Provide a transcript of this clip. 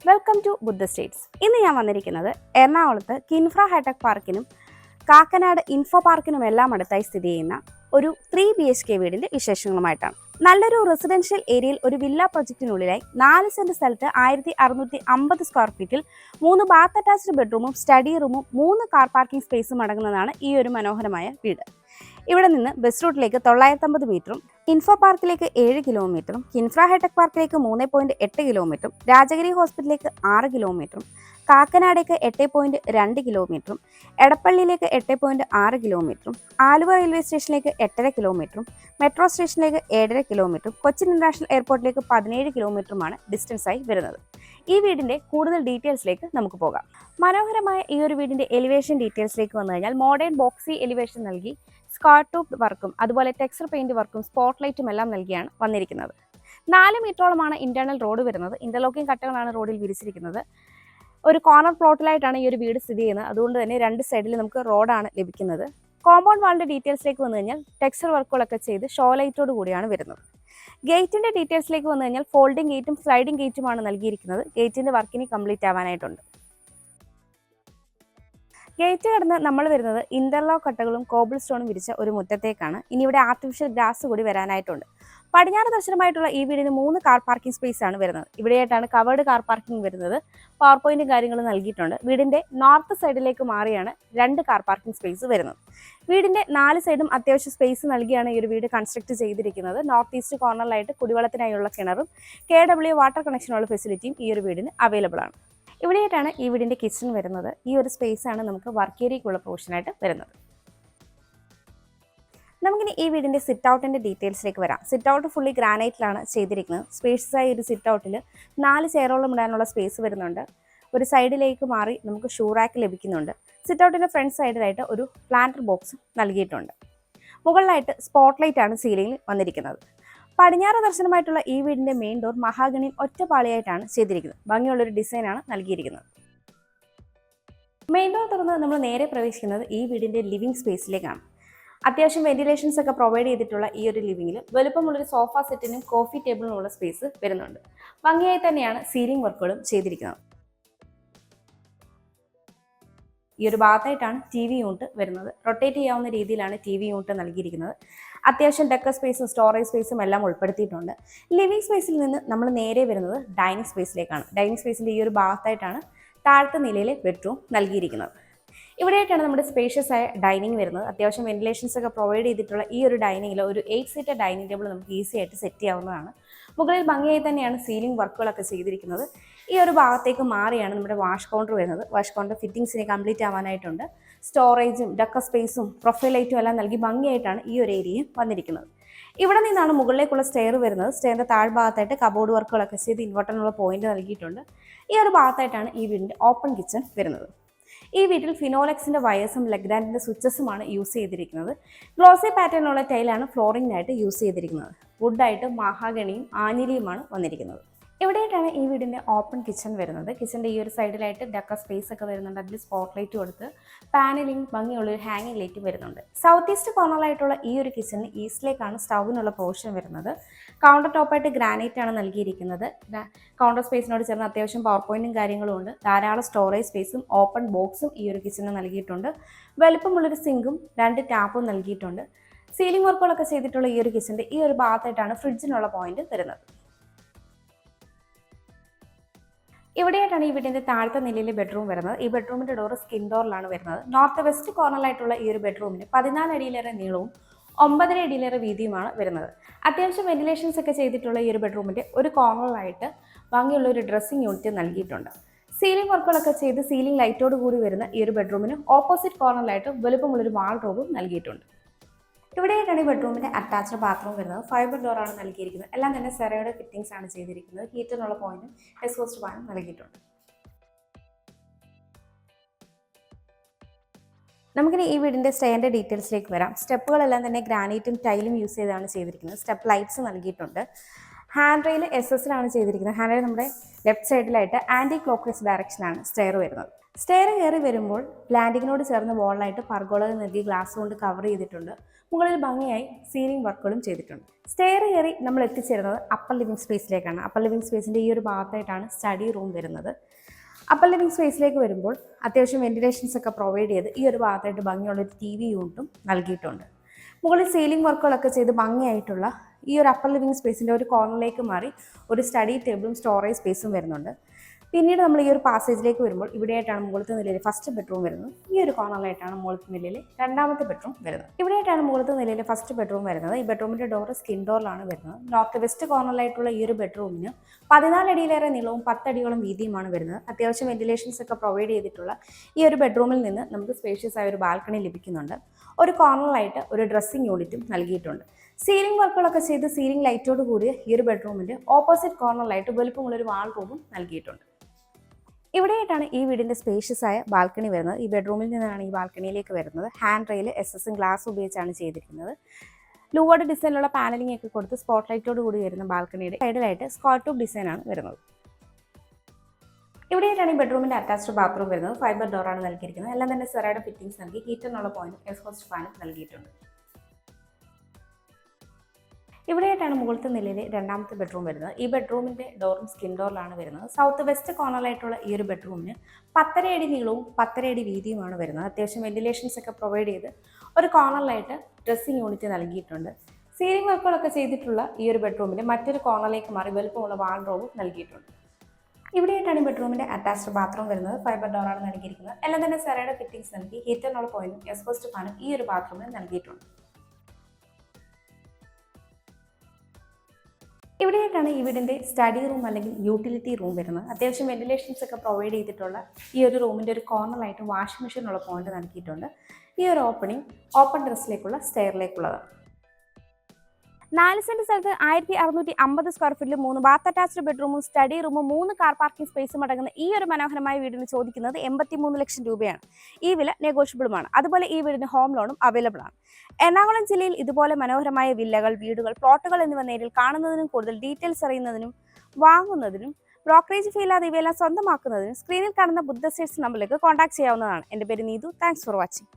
Welcome to Buddha States. ഇന്ന് ഞാൻ വന്നിരിക്കുന്നത് എറണാകുളത്ത് കിൻഫ്ര ഹൈടെക് പാർക്കിനും കാക്കനാട് ഇൻഫോ പാർക്കിനും എല്ലാം അടുത്തായി സ്ഥിതി ചെയ്യുന്ന ഒരു 3 BHK വീടിന്റെ വിശേഷങ്ങളുമായിട്ടാണ്. നല്ലൊരു റെസിഡൻഷ്യൽ ഏരിയയിൽ ഒരു വില്ല പ്രൊജക്ടിനുള്ളിലായി 4 സെന്റ് സ്ഥലത്ത് 1650 സ്ക്വയർ ഫീറ്റിൽ 3 ബാത്ത് അറ്റാച്ച്ഡ് ബെഡ്റൂമും സ്റ്റഡി റൂമും 3 കാർ പാർക്കിംഗ് സ്പേസും അടങ്ങുന്നതാണ് ഈ ഒരു മനോഹരമായ വീട്. ഇവിടെ നിന്ന് ബസ് റൂട്ടിലേക്ക് 950 മീറ്ററും ഇൻഫോ പാർക്കിലേക്ക് 7 കിലോമീറ്ററും കിൻഫ്ര ഹൈടെക് പാർക്കിലേക്ക് 3.8 കിലോമീറ്ററും രാജഗിരി ഹോസ്പിറ്റലിലേക്ക് 6 കിലോമീറ്ററും കാക്കനാടേക്ക് 8.2 കിലോമീറ്ററും എടപ്പള്ളിയിലേക്ക് 8.6 കിലോമീറ്ററും ആലുവ റെയിൽവേ സ്റ്റേഷനിലേക്ക് 8.5 കിലോമീറ്ററും മെട്രോ സ്റ്റേഷനിലേക്ക് 7.5 കിലോമീറ്ററും കൊച്ചിൻ ഇന്റർനാഷണൽ എയർപോർട്ടിലേക്ക് 17 കിലോമീറ്ററുമാണ് ഡിസ്റ്റൻസ് ആയി വരുന്നത്. ഈ വീടിന്റെ കൂടുതൽ ഡീറ്റെയിൽസിലേക്ക് നമുക്ക് പോകാം. മനോഹരമായ ഈ ഒരു വീടിന്റെ എലിവേഷൻ ഡീറ്റെയിൽസിലേക്ക് വന്നു കഴിഞ്ഞാൽ മോഡേൺ ബോക്സി എലിവേഷൻ നൽകി സ്ക്വയർ ട്യൂബ് വർക്കും അതുപോലെ ടെക്സ്ചർ പെയിന്റ് വർക്കും സ്പോട്ട് ലൈറ്റും എല്ലാം നൽകിയാണ് വന്നിരിക്കുന്നത്. 4 മീറ്ററോളമാണ് ഇന്റേണൽ റോഡ് വരുന്നത്. ഇന്റർലോക്കിംഗ് കട്ടകളാണ് റോഡിൽ വിരിച്ചിരിക്കുന്നത്. ഒരു കോർണർ പ്ലോട്ടിലായിട്ടാണ് ഈ ഒരു വീട് സ്ഥിതി ചെയ്യുന്നത്. അതുകൊണ്ട് തന്നെ 2 സൈഡിൽ നമുക്ക് റോഡാണ് ലഭിക്കുന്നത്. കോമ്പൗണ്ട് വാളിന്റെ ഡീറ്റെയിൽസിലേക്ക് വന്നു കഴിഞ്ഞാൽ ടെക്സ്ചർ വർക്കുകളൊക്കെ ചെയ്ത് ഷോ ലൈറ്റോട് കൂടിയാണ് വരുന്നത്. ഗേറ്റിന്റെ ഡീറ്റെയിൽസിലേക്ക് വന്നു കഴിഞ്ഞാൽ ഫോൾഡിംഗ് ഗേറ്റും സ്ലൈഡിംഗ് ഗേറ്റുമാണ് നൽകിയിരിക്കുന്നത്. ഗേറ്റിന്റെ വർക്കിന് കംപ്ലീറ്റ് ആവാനായിട്ടുണ്ട്. ഗേറ്റ് കടന്ന് നമ്മൾ വരുന്നത് ഇന്റർലോക്ക് കട്ടകളും കോബിൾ സ്റ്റോണും വിരിച്ച ഒരു മുറ്റത്തേക്കാണ്. ഇനി ഇവിടെ ആർട്ടിഫിഷ്യൽ ഗ്രാസ് കൂടി വരാനായിട്ടുണ്ട്. പടിഞ്ഞാറ് ദർശനമായിട്ടുള്ള ഈ വീടിന് 3 കാർ പാർക്കിംഗ് സ്പേസ് ആണ് വരുന്നത്. ഇവിടെയായിട്ടാണ് കവേർഡ് കാർ പാർക്കിംഗ് വരുന്നത്. പവർ പോയിന്റും കാര്യങ്ങളും നൽകിയിട്ടുണ്ട്. വീടിന്റെ നോർത്ത് സൈഡിലേക്ക് മാറിയാണ് 2 കാർ പാർക്കിംഗ് സ്പേസ് വരുന്നത്. വീടിന്റെ 4 സൈഡും അത്യാവശ്യം സ്പേസ് നൽകിയാണ് ഈ ഒരു വീട് കൺസ്ട്രക്ട് ചെയ്തിരിക്കുന്നത്. നോർത്ത് ഈസ്റ്റ് കോർണറിലായിട്ട് കുടിവെള്ളത്തിനായുള്ള കിണറും KW വാട്ടർ കണക്ഷനുള്ള ഫെസിലിറ്റിയും ഈ ഒരു വീടിന് അവൈലബിൾ ആണ്. ഇവിടെയായിട്ടാണ് ഈ വീടിന്റെ കിച്ചൺ വരുന്നത്. ഈ ഒരു സ്പേസ് ആണ് നമുക്ക് വർക്ക് ഏരിയക്കുള്ള പോർഷനായിട്ട് വരുന്നത്. നമുക്കിനി ഈ വീടിന്റെ സിറ്റ് ഔട്ടിന്റെ ഡീറ്റെയിൽസിലേക്ക് വരാം. സിറ്റ് ഔട്ട് ഫുള്ളി ഗ്രാനൈറ്റിലാണ് ചെയ്തിരിക്കുന്നത്. സ്പേഷ്യസ് ആയ ഒരു സിറ്റ് ഔട്ടിൽ 4 ചെയറോളം ഇടാനുള്ള സ്പേസ് വരുന്നുണ്ട്. ഒരു സൈഡിലേക്ക് മാറി നമുക്ക് ഷൂ റാക്ക് ലഭിക്കുന്നുണ്ട്. സിറ്റ് ഔട്ടിന്റെ ഫ്രണ്ട് സൈഡിലായിട്ട് ഒരു പ്ലാന്റർ ബോക്സ് നൽകിയിട്ടുണ്ട്. മുകളിലായിട്ട് സ്പോട്ട് ലൈറ്റ് ആണ് സീലിംഗിൽ വന്നിരിക്കുന്നത്. പടിഞ്ഞാറ് ദർശനമായിട്ടുള്ള ഈ വീടിന്റെ മെയിൻ ഡോർ മഹാഗണിയിൽ ഒറ്റപ്പാളിയായിട്ടാണ് ചെയ്തിരിക്കുന്നത്. ഭംഗിയുള്ളൊരു ഡിസൈനാണ് നൽകിയിരിക്കുന്നത്. മെയിൻ ഡോർ തുറന്ന് നമ്മൾ നേരെ പ്രവേശിക്കുന്നത് ഈ വീടിന്റെ ലിവിംഗ് സ്പേസിലേക്കാണ്. അത്യാവശ്യം വെന്റിലേഷൻസ് ഒക്കെ പ്രൊവൈഡ് ചെയ്തിട്ടുള്ള ഈ ഒരു ലിവിംഗിൽ വലുപ്പമുള്ളൊരു സോഫ സെറ്റിനും കോഫി ടേബിളിനുമുള്ള സ്പേസ് വരുന്നുണ്ട്. ഭംഗിയായി തന്നെയാണ് സീലിംഗ് വർക്കുകളും ചെയ്തിരിക്കുന്നത്. ഈ ഒരു ഭാഗത്തായിട്ടാണ് TV യൂണിറ്റ് വരുന്നത്. റൊട്ടേറ്റ് ചെയ്യാവുന്ന രീതിയിലാണ് TV യൂണിറ്റ് നൽകിയിരിക്കുന്നത്. അത്യാവശ്യം ഡെക്കർ സ്പേസും സ്റ്റോറേജ് സ്പേസും എല്ലാം ഉൾപ്പെടുത്തിയിട്ടുണ്ട്. ലിവിംഗ് സ്പേസിൽ നിന്ന് നമ്മൾ നേരെ വരുന്നത് ഡൈനിങ് സ്പേസിലേക്കാണ്. ഡൈനിങ് സ്പേസിൻ്റെ ഈ ഒരു ഭാഗത്തായിട്ടാണ് താഴത്തെ നിലയിലെ ബെഡ്റൂം നൽകിയിരിക്കുന്നത്. ഇവിടെയായിട്ടാണ് നമ്മുടെ സ്പേഷ്യസ് ആയ ഡൈനിങ് വരുന്നത്. അത്യാവശ്യം വെന്റിലേഷൻസ് ഒക്കെ പ്രൊവൈഡ് ചെയ്തിട്ടുള്ള ഈ ഒരു ഡൈനിങ്ങിൽ ഒരു 8 സീറ്റർ ഡൈനിങ് ടേബിൾ നമുക്ക് ഈസി ആയിട്ട് സെറ്റ് ചെയ്യാവുന്നതാണ്. മുകളിൽ ഭംഗിയായി തന്നെയാണ് സീലിംഗ് വർക്കുകളൊക്കെ ചെയ്തിരിക്കുന്നത്. ഈ ഒരു ഭാഗത്തേക്ക് മാറിയാണ് നമ്മുടെ വാഷ് കൗണ്ടർ വരുന്നത്. വാഷ് കൗണ്ടർ ഫിറ്റിംഗ്സിന് കംപ്ലീറ്റ് ആവാനായിട്ടുണ്ട്. സ്റ്റോറേജും ഡെക്കർ സ്പേസും പ്രൊഫൈൽ ലൈറ്റും എല്ലാം നൽകി ഭംഗിയായിട്ടാണ് ഈ ഒരു ഏരിയയും വന്നിരിക്കുന്നത്. ഇവിടെ നിന്നാണ് മുകളിലേക്കുള്ള സ്റ്റെയർ വരുന്നത്. സ്റ്റെയറിൻ്റെ താഴ്ഭാഗത്തായിട്ട് കബോർഡ് വർക്കുകളൊക്കെ ചെയ്ത് ഇൻവെർട്ടറിനുള്ള പോയിന്റ് നൽകിയിട്ടുണ്ട്. ഈ ഒരു ഭാഗത്തായിട്ടാണ് ഈ വീടിൻ്റെ ഓപ്പൺ കിച്ചൺ വരുന്നത്. ഈ വീട്ടിൽ ഫിനോലെക്സിൻ്റെ വയേഴ്സും ലെഗ്രാൻഡിൻ്റെ സ്വിച്ചസുമാണ് യൂസ് ചെയ്തിരിക്കുന്നത്. ഗ്ലോസി പാറ്റേണുള്ള ടൈലാണ് ഫ്ലോറിങ്ങിനായിട്ട് യൂസ് ചെയ്തിരിക്കുന്നത്. വുഡായിട്ട് മഹാഗണിയും ആഞ്ഞിലിയുമാണ് വന്നിരിക്കുന്നത്. ഇവിടെയായിട്ടാണ് ഈ വീടിൻ്റെ ഓപ്പൺ കിച്ചൺ വരുന്നത്. കിച്ചൻ്റെ ഈ ഒരു സൈഡിലായിട്ട് ഡെക്കർ സ്പേസ് ഒക്കെ വരുന്നുണ്ട്. അതിൽ സ്പോട്ട് ലൈറ്റ് കൊടുത്ത് പാനലിംഗ് ഭംഗിയുള്ളൊരു ഹാങ്ങിങ് ലൈറ്റും വരുന്നുണ്ട്. സൗത്ത് ഈസ്റ്റ് കോർണറിലായിട്ടുള്ള ഈ ഒരു കിച്ചണിന് ഈസ്റ്റിലേക്കാണ് സ്റ്റൗവിനുള്ള പോർഷൻ വരുന്നത്. കൗണ്ടർ ടോപ്പായിട്ട് ഗ്രാനൈറ്റ് ആണ് നൽകിയിരിക്കുന്നത്. കൗണ്ടർ സ്പേസിനോട് ചേർന്ന് അത്യാവശ്യം പവർ പോയിന്റും കാര്യങ്ങളും ഉണ്ട്. ധാരാളം സ്റ്റോറേജ് സ്പേസും ഓപ്പൺ ബോക്സും ഈ ഒരു കിച്ചണിന് നൽകിയിട്ടുണ്ട്. വലുപ്പമുള്ളൊരു സിങ്കും 2 ടാപ്പും നൽകിയിട്ടുണ്ട്. സീലിംഗ് വർക്കുകളൊക്കെ ചെയ്തിട്ടുള്ള ഈ ഒരു കിച്ചൻ്റെ ഈ ഒരു ഭാഗത്തായിട്ടാണ് ഫ്രിഡ്ജിനുള്ള പോയിന്റ് വരുന്നത്. ഇവിടെയായിട്ടാണ് ഈ വീടിന്റെ താഴത്തെ നിലയിലെ ബെഡ്റൂം വരുന്നത്. ഈ ബെഡ്റൂമിന്റെ ഡോർ സ്കിൻ ഡോറിലാണ് വരുന്നത്. നോർത്ത് വെസ്റ്റ് കോർണറിലായിട്ടുള്ള ഈ ഒരു ബെഡ്റൂമിന് 14 അടിയിലേറെ നീളവും 9 അടിയിലേറെ വീതിയുമാണ് വരുന്നത്. അത്യാവശ്യം വെന്റിലേഷൻസ് ഒക്കെ ചെയ്തിട്ടുള്ള ഈ ഒരു ബെഡ്റൂമിന്റെ ഒരു കോർണറിലായിട്ട് ഭംഗിയുള്ള ഒരു ഡ്രസ്സിംഗ് യൂണിറ്റ് നൽകിയിട്ടുണ്ട്. സീലിംഗ് വർക്കുകളൊക്കെ ചെയ്ത് സീലിംഗ് ലൈറ്റോട് കൂടി വരുന്ന ഈ ഒരു ബെഡ്റൂമിന് ഓപ്പോസിറ്റ് കോർണറിലായിട്ട് വലുപ്പമുള്ളൊരു വാൾഡ്രോബും നൽകിയിട്ടുണ്ട്. ഇവിടെയായിട്ടാണ് ഈ ബെഡ്റൂമിൻ്റെ അറ്റാച്ച്ഡ് ബാത്റൂം വരുന്നത്. ഫൈബർ ഡോറാണ് നൽകിയിരിക്കുന്നത്. എല്ലാം തന്നെ സെറയുടെ ഫിറ്റിംഗ്സ് ആണ് ചെയ്തിരിക്കുന്നത്. ഹീറ്ററിനുള്ള പോയിന്റും എക്സോസ്റ്റ് ഫാനും നൽകിയിട്ടുണ്ട്. നമുക്കിനി ഈ വീടിൻ്റെ സ്റ്റെയറിൻ്റെ ഡീറ്റെയിൽസിലേക്ക് വരാം. സ്റ്റെപ്പുകളെല്ലാം തന്നെ ഗ്രാനൈറ്റും ടൈലും യൂസ് ചെയ്താണ് ചെയ്തിരിക്കുന്നത്. സ്റ്റെപ്പ് ലൈറ്റ്സ് നൽകിയിട്ടുണ്ട്. ഹാൻഡ് റെയിൽ SS ലാണ് ചെയ്തിരിക്കുന്നത്. ഹാൻഡ് റെയിൽ നമ്മുടെ ലെഫ്റ്റ് സൈഡിലായിട്ട് ആൻറ്റി ക്ലോക്ക് വൈസ് ഡയറക്ഷനാണ് സ്റ്റെയർ വരുന്നത്. സ്റ്റെയർ കയറി വരുമ്പോൾ ലാൻഡിങ്ങിനോട് ചേർന്ന് വോളിലായിട്ട് പർഗോളകൾ നൽകി ഗ്ലാസ് കൊണ്ട് കവർ ചെയ്തിട്ടുണ്ട്. മുകളിൽ ഭംഗിയായി സീലിംഗ് വർക്കുകളും ചെയ്തിട്ടുണ്ട്. സ്റ്റെയർ കയറി നമ്മൾ എത്തിച്ചേരുന്നത് അപ്പർ ലിവിംഗ് സ്പേസിലേക്കാണ്. അപ്പർ ലിവിംഗ് സ്പേസിൻ്റെ ഈ ഒരു ഭാഗത്തായിട്ടാണ് സ്റ്റഡി റൂം വരുന്നത്. അപ്പർ ലിവിംഗ് സ്പേസിലേക്ക് വരുമ്പോൾ അത്യാവശ്യം വെന്റിലേഷൻസ് ഒക്കെ പ്രൊവൈഡ് ചെയ്ത് ഈ ഒരു ഭാഗത്തായിട്ട് ഭംഗിയുള്ളൊരു TV യൂണിറ്റും നൽകിയിട്ടുണ്ട്. മുകളിൽ സീലിംഗ് വർക്കുകളൊക്കെ ചെയ്ത് ഭംഗിയായിട്ടുള്ള ഈ ഒരു അപ്പർ ലിവിംഗ് സ്പേസിൻ്റെ ഒരു കോർണറിലേക്ക് മാറി ഒരു സ്റ്റഡി ടേബിളും സ്റ്റോറേജ് സ്പേസും വരുന്നുണ്ട്. പിന്നീട് നമ്മൾ ഈ ഒരു പാസേജിലേക്ക് വരുമ്പോൾ ഇവിടെയായിട്ടാണ് മുകളിലത്തെ നിലയിൽ ഫസ്റ്റ് ബെഡ്റൂം വരുന്നത്. ഈ ഒരു കോർണറിലായിട്ടാണ് മുകളിലത്തെ നിലയിൽ രണ്ടാമത്തെ ബെഡ്റൂം വരുന്നത്. ഇവിടെയായിട്ടാണ് മുകളിലത്തെ നിലയിൽ ഫസ്റ്റ് ബെഡ്റൂം വരുന്നത്. ഈ ബെഡ്റൂമിൻ്റെ ഡോർ സ്കിൻ ഡോറിലാണ് വരുന്നത്. നോർത്ത് വെസ്റ്റ് കോർണറിലായിട്ടുള്ള ഈ ഒരു ബെഡ്റൂമിന് 14 അടിയിലേറെ നീളവും 10 അടിയോളം വീതിയുമാണ് വരുന്നത്. അത്യാവശ്യം വെന്റിലേഷൻസ് ഒക്കെ പ്രൊവൈഡ് ചെയ്തിട്ടുള്ള ഈ ഒരു ബെഡ്റൂമിൽ നിന്ന് നമുക്ക് സ്പേഷ്യസ് ആയ ഒരു ബാൽക്കണി ലഭിക്കുന്നുണ്ട്. ഒരു കോർണറിലായിട്ട് ഒരു ഡ്രസ്സിംഗ് യൂണിറ്റും നൽകിയിട്ടുണ്ട്. സീലിംഗ് വർക്കുകളൊക്കെ ചെയ്ത് സീലിംഗ് ലൈറ്റോട് കൂടിയ ഈ ഒരു ബെഡ്റൂമിൻ്റെ ഓപ്പോസിറ്റ് കോർണറിലായിട്ട് വലുപ്പമുള്ളൊരു വാൾ റൂമും നൽകിയിട്ടുണ്ട്. ഇവിടെയായിട്ടാണ് ഈ വീടിൻ്റെ സ്പേഷ്യസ് ആയ ബാൽക്കണി വരുന്നത്. ഈ ബെഡ്റൂമിൽ നിന്നാണ് ഈ ബാൽക്കണിയിലേക്ക് വരുന്നത്. ഹാൻഡ് റെയിൽ SS ഗ്ലാസ് ഉപയോഗിച്ചാണ് ചെയ്തിരിക്കുന്നത്. ലൂവേർഡ് ഡിസൈനിലുള്ള പാനലിംഗ് ഒക്കെ കൊടുത്ത് സ്പോട്ട് ലൈറ്റോട് കൂടി വരുന്ന ബാൽക്കണിയുടെ സൈഡിലായിട്ട് സ്ക്വയർ ട്യൂബ് ഡിസൈനാണ് വരുന്നത്. ഇവിടെയായിട്ടാണ് ഈ ബെഡ്റൂമിൻ്റെ അറ്റാച്ച്ഡ് ബാത്റൂം വരുന്നത്. ഫൈബർ ഡോറാണ് നൽകിയിരിക്കുന്നത്. എല്ലാം തന്നെ സെറയുടെ ഫിറ്റിംഗ്സ് നൽകി ഹീറ്ററിനുള്ള പോയിന്റും എക്സ്ഹോസ്റ്റ് ഫാനും നൽകിയിട്ടുണ്ട്. ഇവിടെയായിട്ടാണ് മുകളിലത്തെ നിലയിൽ രണ്ടാമത്തെ ബെഡ്റൂം വരുന്നത്. ഈ ബെഡ്റൂമിൻ്റെ ഡോറും സ്കിൻ ഡോറിലാണ് വരുന്നത്. സൗത്ത് വെസ്റ്റ് കോർണറിലായിട്ടുള്ള ഈ ഒരു ബെഡ്റൂമിന് 10.5 അടി നീളവും 10.5 അടി വീതിയുമാണ് വരുന്നത്. അത്യാവശ്യം വെന്റിലേഷൻസ് ഒക്കെ പ്രൊവൈഡ് ചെയ്ത് ഒരു കോർണറിലായിട്ട് ഡ്രസ്സിംഗ് യൂണിറ്റ് നൽകിയിട്ടുണ്ട്. സീലിംഗ് വർക്കുകളൊക്കെ ചെയ്തിട്ടുള്ള ഈ ഒരു ബെഡ്റൂമിൻ്റെ മറ്റൊരു കോർണറിലേക്ക് മാറി വലുപ്പമുള്ള വാൾഡ്രോബും നൽകിയിട്ടുണ്ട്. ഇവിടെയായിട്ടാണ് ഈ ബെഡ്റൂമിൻ്റെ അറ്റാച്ച്ഡ് ബാത്റൂം വരുന്നത്. ഫൈബർ ഡോറാണ് നൽകിയിരിക്കുന്നത്. എല്ലാം തന്നെ സെറയുടെ ഫിറ്റിംഗ്സ് നൽകി ഹീറ്ററിനുള്ള പോയിന്റും എക്സ്ഹോസ്റ്റ് ഫാനും ഈ ഒരു ബാത്റൂമിൽ നൽകിയിട്ടുണ്ട്. ഇവിടെയായിട്ടാണ് ഈ വീടിൻ്റെ സ്റ്റഡി റൂം അല്ലെങ്കിൽ യൂട്ടിലിറ്റി റൂം വരുന്നത്. അത്യാവശ്യം വെന്റിലേഷൻസ് ഒക്കെ പ്രൊവൈഡ് ചെയ്തിട്ടുള്ള ഈ ഒരു റൂമിൻ്റെ ഒരു കോർണറായിട്ട് വാഷിംഗ് മെഷീനുള്ള പോയിന്റ് നൽകിയിട്ടുണ്ട്. ഈ ഒരു ഓപ്പണിംഗ് ഓപ്പൺ ടെറസിലേക്കുള്ള സ്റ്റെയറിലേക്കുള്ളതാണ്. 4 സെന്റ് സ്ഥലത്ത് 1650 സ്ക്വയർ ഫീറ്റിൽ 3 ബാത്ത് അറ്റാച്ച്ഡ് ബെഡ്റൂമും സ്റ്റഡി റൂമും 3 കാർ പാർക്കിംഗ് സ്പേസും അടങ്ങുന്ന ഈ ഒരു മനോഹരമായ വീടിന് ചോദിക്കുന്നത് 83 ലക്ഷം രൂപയാണ്. ഈ വില നെഗോഷ്യബിളുമാണ്. അതുപോലെ ഈ വീടിന് ഹോം ലോണും അവൈലബിൾ ആണ്. എറണാകുളം ജില്ലയിൽ ഇതുപോലെ മനോഹരമായ വില്ലകൾ, വീടുകൾ, പ്ലോട്ടുകൾ എന്നിവ നേരിൽ കാണുന്നതിനും കൂടുതൽ ഡീറ്റെയിൽസ് അറിയുന്നതിനും വാങ്ങുന്നതിനും ബ്രോക്കറേജ് ഫീ ഇല്ലാതെ ഇവയെല്ലാം സ്വന്തമാക്കുന്നതിനും സ്ക്രീനിൽ കാണുന്ന ബുദ്ധ സ്റ്റേറ്റ്സ് നമ്പറിലേക്ക് കോൺടാക്ട് ചെയ്യാവുന്നതാണ്. എൻ്റെ പേര് നീതു. Thanks for watching.